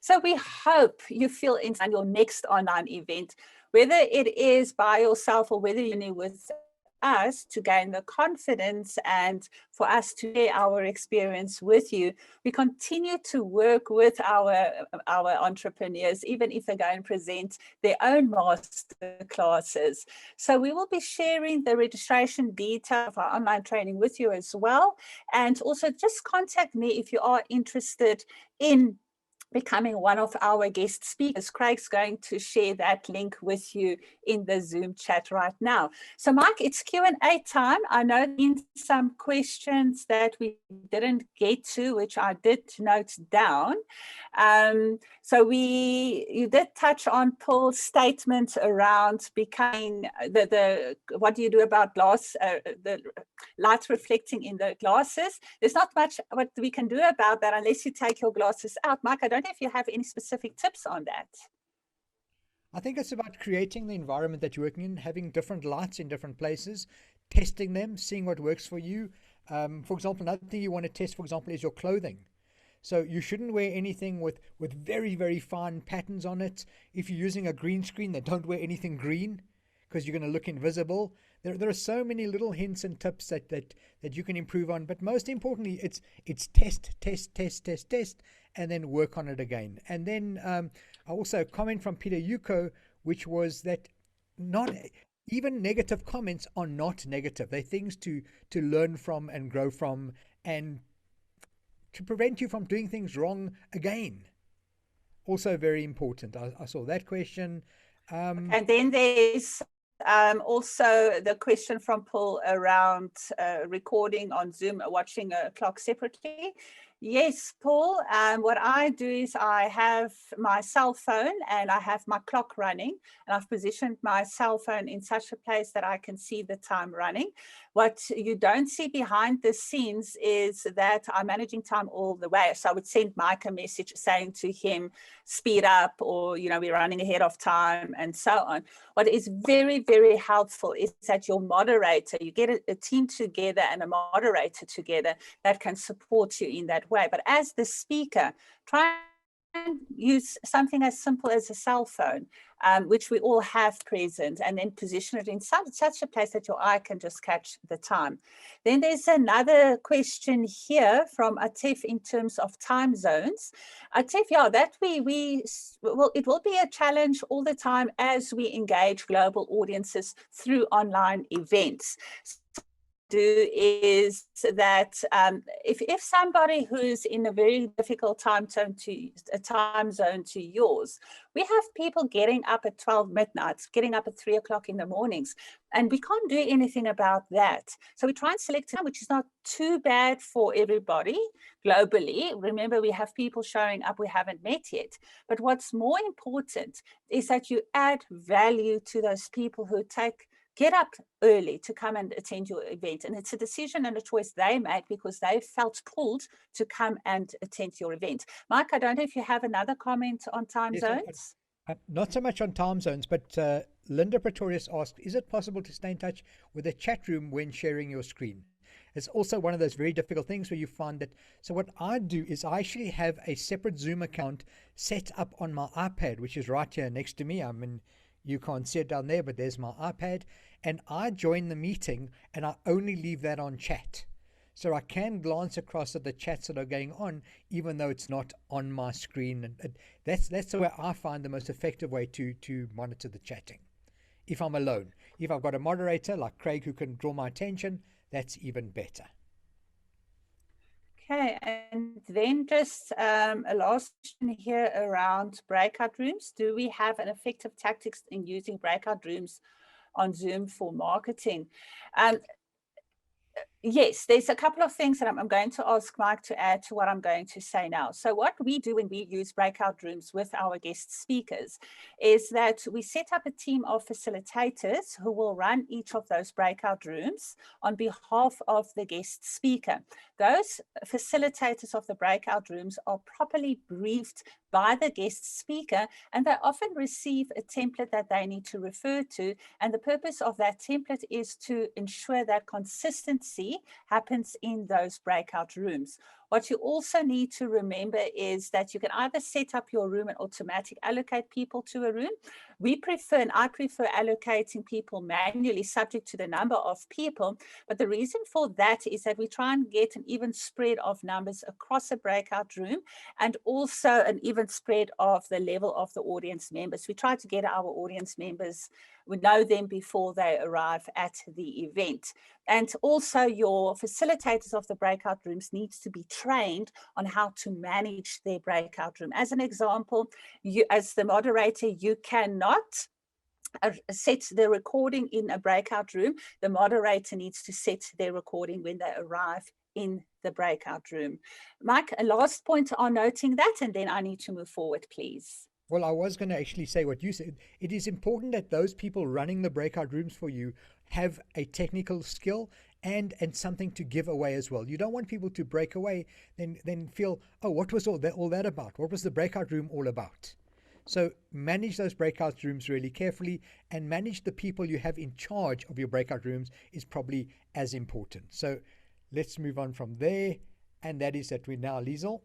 So we hope you feel in your next online event, whether it is by yourself or whether you're with us, to gain the confidence and for us to share our experience with you. We continue to work with our entrepreneurs, even if they go and present their own master classes. So we will be sharing the registration detail of our online training with you as well. And also just contact me if you are interested in becoming one of our guest speakers. Craig's going to share that link with you in the Zoom chat right now. So Mike, it's Q&A time. I know in some questions that we didn't get to, which I did note down. So you did touch on Paul's statement around becoming what do you do about glass, the light reflecting in the glasses. There's not much what we can do about that unless you take your glasses out. Mike, I don't know if you have any specific tips on that. I think it's about creating the environment that you're working in, having different lights in different places, testing them, seeing what works for you. For example, another thing you want to test, for example, is your clothing. So you shouldn't wear anything with very, very fine patterns on it. If you're using a green screen, then don't wear anything green because you're going to look invisible. There are so many little hints and tips that you can improve on. But most importantly, it's test, and then work on it again. And then I also a comment from Peter Yuko, which was that not even negative comments are not negative. They're things to learn from and grow from, and to prevent you from doing things wrong again. Also very important. I saw that question. And then there's also the question from Paul around recording on Zoom, watching a clock separately. Yes, Paul, what I do is I have my cell phone and I have my clock running, and I've positioned my cell phone in such a place that I can see the time running. What you don't see behind the scenes is that I'm managing time all the way. So I would send Mike a message saying to him, speed up, or, we're running ahead of time, and so on. What is very, very helpful is that your moderator, you get a team together and a moderator together that can support you in that way. But as the speaker, try and use something as simple as a cell phone, which we all have present, and then position it in such a place that your eye can just catch the time. Then there's another question here from Atif in terms of time zones. Atif, that it will be a challenge all the time as we engage global audiences through online events. Do is that if somebody who's in a very difficult time zone to yours, we have people getting up at 12 midnight, getting up at 3 o'clock in the mornings, and we can't do anything about that. So we try and select time which is not too bad for everybody globally. Remember, we have people showing up we haven't met yet. But what's more important is that you add value to those people who get up early to come and attend your event. And it's a decision and a choice they made because they felt pulled to come and attend your event. Mike, I don't know if you have another comment on time zones? Not so much on time zones, but Linda Pretorius asked, is it possible to stay in touch with a chat room when sharing your screen? It's also one of those very difficult things where you find that. So what I do is I actually have a separate Zoom account set up on my iPad, which is right here next to me. You can't see it down there, but there's my iPad, and I join the meeting and I only leave that on chat. So I can glance across at the chats that are going on, even though it's not on my screen. And that's the way I find the most effective way to monitor the chatting. If I'm alone, if I've got a moderator like Craig who can draw my attention, that's even better. Okay, and then just a last question here around breakout rooms. Do we have an effective tactics in using breakout rooms on Zoom for marketing? Yes, there's a couple of things that I'm going to ask Mike to add to what I'm going to say now. So what we do when we use breakout rooms with our guest speakers is that we set up a team of facilitators who will run each of those breakout rooms on behalf of the guest speaker. Those facilitators of the breakout rooms are properly briefed by the guest speaker, and they often receive a template that they need to refer to. And the purpose of that template is to ensure that consistency activity happens in those breakout rooms. What you also need to remember is that you can either set up your room and automatically allocate people to a room. We prefer, and I prefer, allocating people manually subject to the number of people. But the reason for that is that we try and get an even spread of numbers across a breakout room, and also an even spread of the level of the audience members. We try to get our audience members, we know them before they arrive at the event. And also your facilitators of the breakout rooms needs to be trained on how to manage their breakout room. As an example, you, as the moderator, you cannot set the recording in a breakout room. The moderator needs to set their recording when they arrive in the breakout room. Mike, a last point on noting that, and then I need to move forward, please. Well, I was going to actually say what you said. It is important that those people running the breakout rooms for you have a technical skill and something to give away as well. You don't want people to break away, then feel, oh, what was all that about? What was the breakout room all about? So manage those breakout rooms really carefully, and manage the people you have in charge of your breakout rooms is probably as important. So let's move on from there, and that is that we now, Liezel.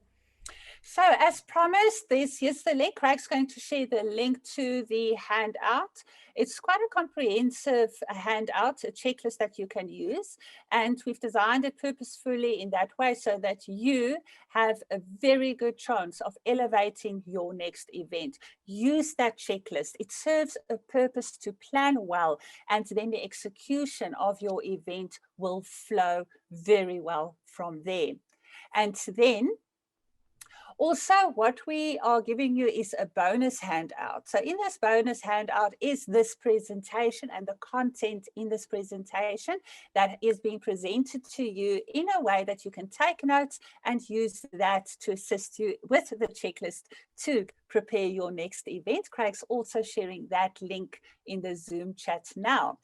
So as promised, here's the link. Craig's going to share the link to the handout. It's quite a comprehensive handout, a checklist that you can use. And we've designed it purposefully in that way so that you have a very good chance of elevating your next event. Use that checklist. It serves a purpose to plan well, and then the execution of your event will flow very well from there. And then also, what we are giving you is a bonus handout. So in this bonus handout is this presentation and the content in this presentation that is being presented to you in a way that you can take notes and use that to assist you with the checklist to prepare your next event. Craig's also sharing that link in the Zoom chat now.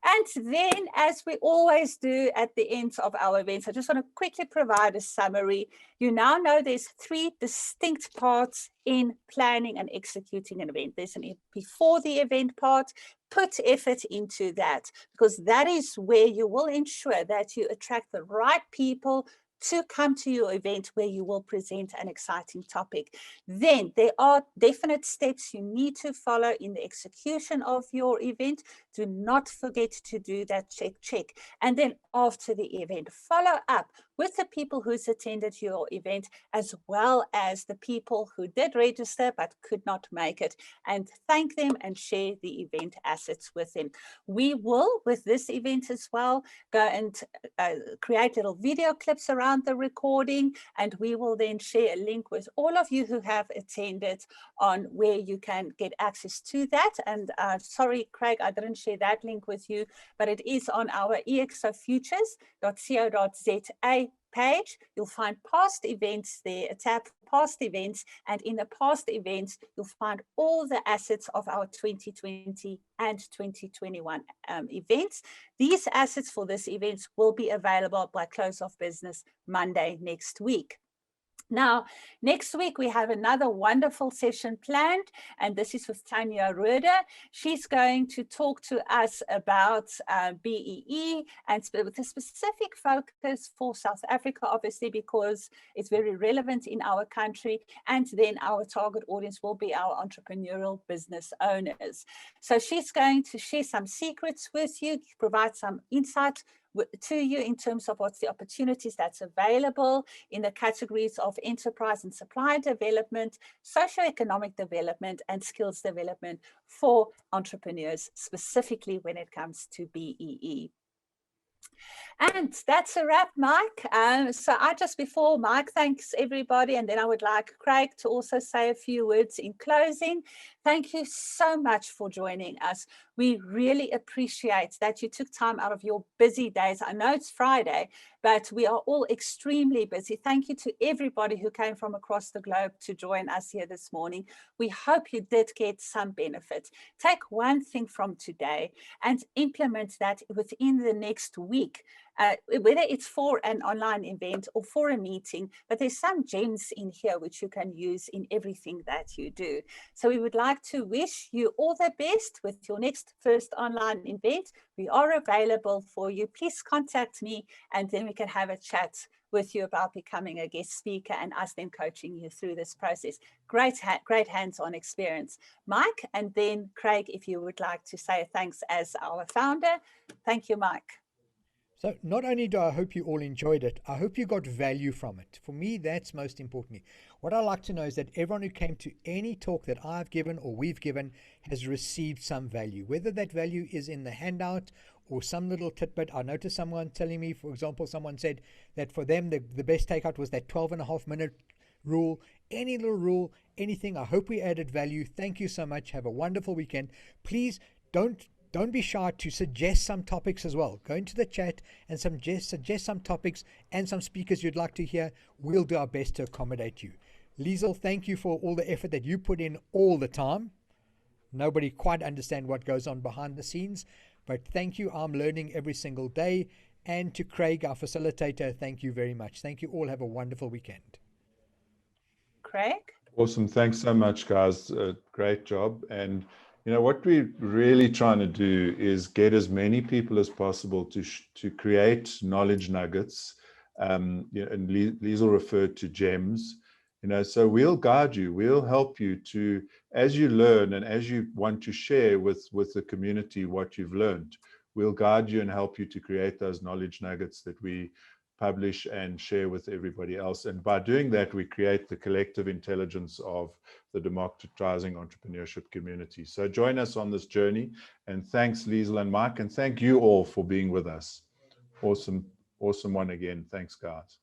And then, as we always do at the end of our events, I just want to quickly provide a summary. You now know there's 3 distinct parts in planning and executing an event. There's an before the event part. Put effort into that, because that is where you will ensure that you attract the right people to come to your event where you will present an exciting topic. Then there are definite steps you need to follow in the execution of your event. Do not forget to do that check. And then after the event, follow up with the people who's attended your event, as well as the people who did register but could not make it, and thank them and share the event assets with them. We will, with this event as well, go and create little video clips around the recording, and we will then share a link with all of you who have attended on where you can get access to that. And sorry, Craig, I didn't share that link with you, but it is on our exofutures.co.za page. You'll find past events there, a tab past events, and in the past events, you'll find all the assets of our 2020 and 2021 events. These assets for this event will be available by close of business Monday next week. Now, next week, we have another wonderful session planned, and this is with Tanya Roeder. She's going to talk to us about BEE, and with a specific focus for South Africa, obviously, because it's very relevant in our country. And then our target audience will be our entrepreneurial business owners. So she's going to share some secrets with you, provide some insight to you in terms of what's the opportunities that's available in the categories of enterprise and supply development, socioeconomic development, and skills development for entrepreneurs, specifically when it comes to BEE. And that's a wrap, Mike. So before Mike thanks everybody, and then I would like Craig to also say a few words in closing. Thank you so much for joining us. We really appreciate that you took time out of your busy days. I know it's Friday, but we are all extremely busy. Thank you to everybody who came from across the globe to join us here this morning. We hope you did get some benefit. Take one thing from today and implement that within the next week. whether it's for an online event or for a meeting, but there's some gems in here which you can use in everything that you do. So we would like to wish you all the best with your next first online event. We are available for you. Please contact me, and then we can have a chat with you about becoming a guest speaker and us then coaching you through this process. Great hands-on experience. Mike, and then Craig, if you would like to say thanks as our founder. Thank you, Mike. So not only do I hope you all enjoyed it, I hope you got value from it. For me, that's most importantly. What I like to know is that everyone who came to any talk that I've given or we've given has received some value, whether that value is in the handout or some little tidbit. I noticed someone telling me, for example, someone said that for them, the best takeout was that 12.5-minute rule. Any little rule, anything. I hope we added value. Thank you so much. Have a wonderful weekend. Please don't be shy to suggest some topics as well. Go into the chat and suggest some topics and some speakers you'd like to hear. We'll do our best to accommodate you. Liezel, thank you for all the effort that you put in all the time. Nobody quite understands what goes on behind the scenes, but thank you. I'm learning every single day. And to Craig, our facilitator, thank you very much. Thank you all. Have a wonderful weekend. Craig? Awesome. Thanks so much, guys. Great job. And what we're really trying to do is get as many people as possible to create knowledge nuggets. And Liezel referred to gems. So we'll guide you. We'll help you to, as you learn and as you want to share with the community what you've learned, we'll guide you and help you to create those knowledge nuggets that we publish and share with everybody else. And by doing that, we create the collective intelligence of the democratizing entrepreneurship community. So join us on this journey. And thanks, Liezel and Mike. And thank you all for being with us. Awesome one again. Thanks, guys.